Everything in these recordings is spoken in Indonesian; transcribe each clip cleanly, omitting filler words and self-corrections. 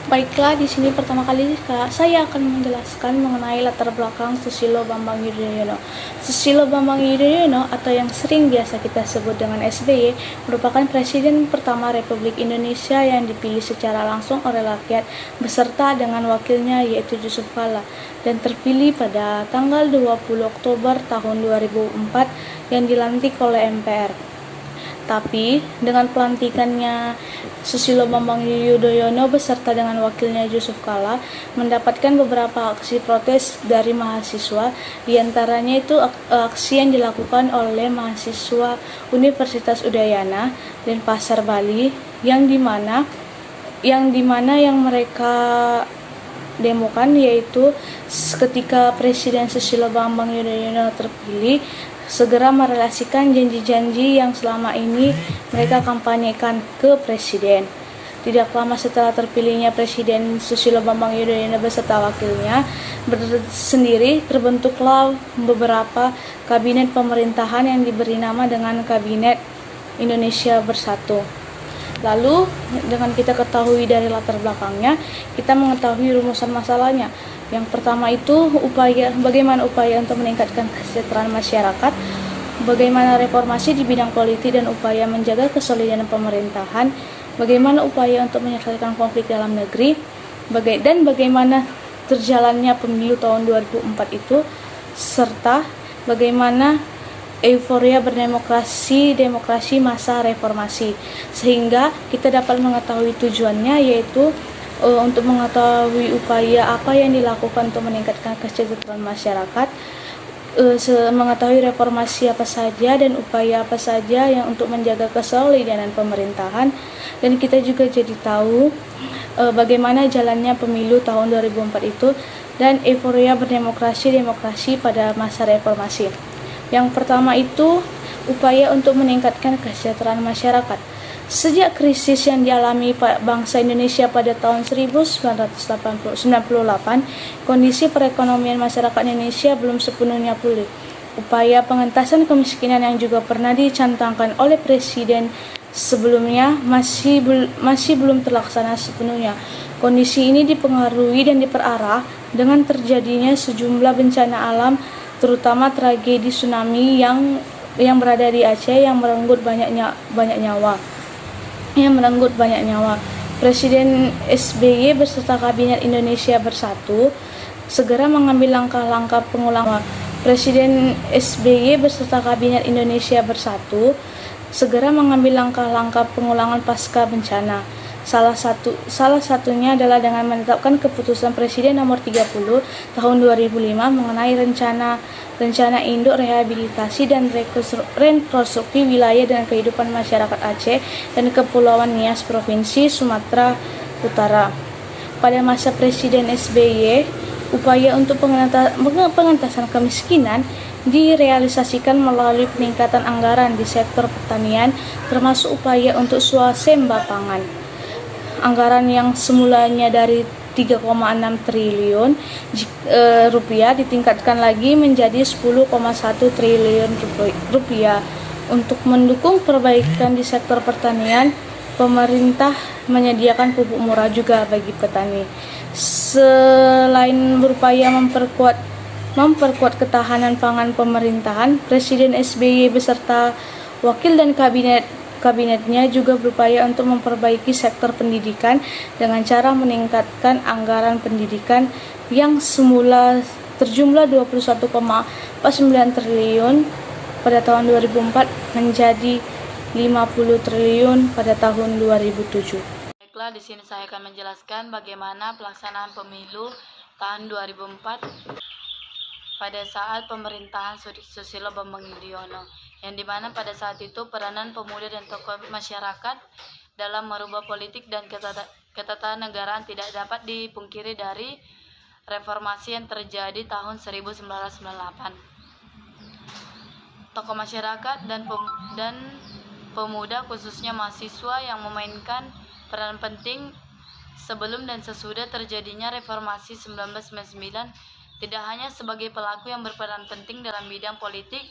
Baiklah, di sini pertama kali saya akan menjelaskan mengenai latar belakang Susilo Bambang Yudhoyono. Susilo Bambang Yudhoyono atau yang sering biasa kita sebut dengan SBY merupakan presiden pertama Republik Indonesia yang dipilih secara langsung oleh rakyat beserta dengan wakilnya yaitu Yusuf Kala dan terpilih pada tanggal 20 Oktober tahun 2004 yang dilantik oleh MPR. Tapi dengan pelantikannya Susilo Bambang Yudhoyono beserta dengan wakilnya Yusuf Kala mendapatkan beberapa aksi protes dari mahasiswa, diantaranya itu aksi yang dilakukan oleh mahasiswa Universitas Udayana dan Pasar Bali yang dimana yang mereka demokan yaitu ketika Presiden Susilo Bambang Yudhoyono terpilih segera merealisasikan janji-janji yang selama ini mereka kampanyekan ke presiden. Tidak lama setelah terpilihnya Presiden Susilo Bambang Yudhoyono beserta wakilnya sendiri, terbentuklah beberapa kabinet pemerintahan yang diberi nama dengan Kabinet Indonesia Bersatu. Lalu dengan kita ketahui dari latar belakangnya, kita mengetahui rumusan masalahnya. Yang pertama itu bagaimana upaya untuk meningkatkan kesejahteraan masyarakat, bagaimana reformasi di bidang politik dan upaya menjaga kesolidan pemerintahan, bagaimana upaya untuk menyelesaikan konflik dalam negeri, dan bagaimana terjalannya pemilu tahun 2004 itu, serta bagaimana euforia demokrasi masa reformasi, sehingga kita dapat mengetahui tujuannya yaitu untuk mengetahui upaya apa yang dilakukan untuk meningkatkan kesejahteraan masyarakat, mengetahui reformasi apa saja dan upaya apa saja yang untuk menjaga kesolidanan pemerintahan, dan kita juga jadi tahu bagaimana jalannya pemilu tahun 2004 itu dan euforia berdemokrasi pada masa reformasi. Yang pertama itu upaya untuk meningkatkan kesejahteraan masyarakat. Sejak krisis yang dialami bangsa Indonesia pada tahun 1998, kondisi perekonomian masyarakat Indonesia belum sepenuhnya pulih. Upaya pengentasan kemiskinan yang juga pernah dicantangkan oleh presiden sebelumnya masih belum terlaksana sepenuhnya. Kondisi ini dipengaruhi dan diperarah dengan terjadinya sejumlah bencana alam, terutama tragedi tsunami yang berada di Aceh yang merenggut banyak nyawa. Presiden SBY beserta Kabinet Indonesia Bersatu segera mengambil langkah-langkah pengulangan. Presiden SBY beserta Kabinet Indonesia Bersatu segera mengambil langkah-langkah pengulangan pasca bencana. Salah satunya adalah dengan menetapkan keputusan Presiden nomor 30 tahun 2005 mengenai rencana induk rehabilitasi dan rekonstruksi wilayah dan kehidupan masyarakat Aceh dan Kepulauan Nias Provinsi Sumatera Utara. Pada masa Presiden SBY, upaya untuk pengentasan kemiskinan direalisasikan melalui peningkatan anggaran di sektor pertanian, termasuk upaya untuk swasembada pangan. Anggaran yang semulanya dari 3,6 triliun rupiah ditingkatkan lagi menjadi 10,1 triliun rupiah. Untuk mendukung perbaikan di sektor pertanian, pemerintah menyediakan pupuk murah juga bagi petani. Selain berupaya memperkuat ketahanan pangan pemerintahan, Presiden SBY beserta wakil dan kabinetnya juga berupaya untuk memperbaiki sektor pendidikan dengan cara meningkatkan anggaran pendidikan yang semula terjumlah 21,49 triliun pada tahun 2004 menjadi 50 triliun pada tahun 2007. Baiklah, di sini saya akan menjelaskan bagaimana pelaksanaan pemilu tahun 2004 pada saat pemerintahan Susilo Bambang Yudhoyono, yang dimana pada saat itu peranan pemuda dan tokoh masyarakat dalam merubah politik dan ketatanegaraan tidak dapat dipungkiri dari reformasi yang terjadi tahun 1998. Tokoh masyarakat dan pemuda khususnya mahasiswa yang memainkan peran penting sebelum dan sesudah terjadinya reformasi 1999, tidak hanya sebagai pelaku yang berperan penting dalam bidang politik,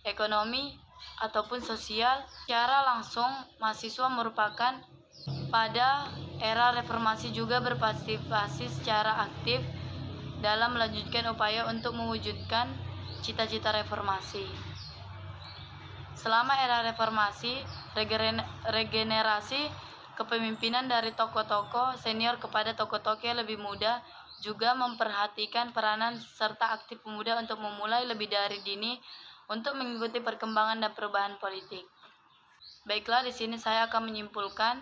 ekonomi, ataupun sosial. Secara langsung, mahasiswa merupakan Pada era reformasi juga berpartisipasi secara aktif dalam melanjutkan upaya untuk mewujudkan cita-cita reformasi. Selama era reformasi, regenerasi kepemimpinan dari tokoh-tokoh senior kepada tokoh-tokoh yang lebih muda juga memperhatikan peranan serta aktif pemuda untuk memulai lebih dari dini untuk mengikuti perkembangan dan perubahan politik. Baiklah, di sini saya akan menyimpulkan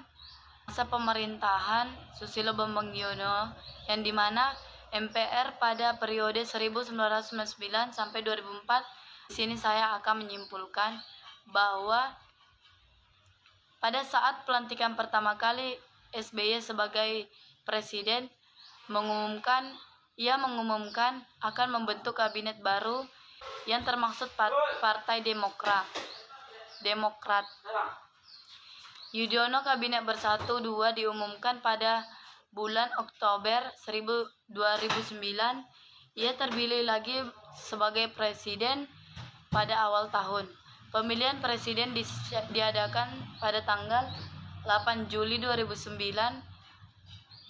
masa pemerintahan Susilo Bambang Yudhoyono yang dimana MPR pada periode 1999 sampai 2004. Di sini saya akan menyimpulkan bahwa pada saat pelantikan pertama kali SBY sebagai presiden mengumumkan akan membentuk kabinet baru yang termaksud Partai Demokrat. Yudhoyono Kabinet Bersatu II diumumkan pada bulan Oktober 2009. Ia terpilih lagi sebagai presiden pada awal tahun. Pemilihan presiden diadakan pada tanggal 8 Juli 2009,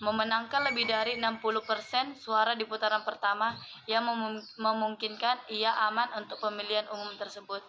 memenangkan lebih dari 60% suara di putaran pertama yang memungkinkan ia aman untuk pemilihan umum tersebut.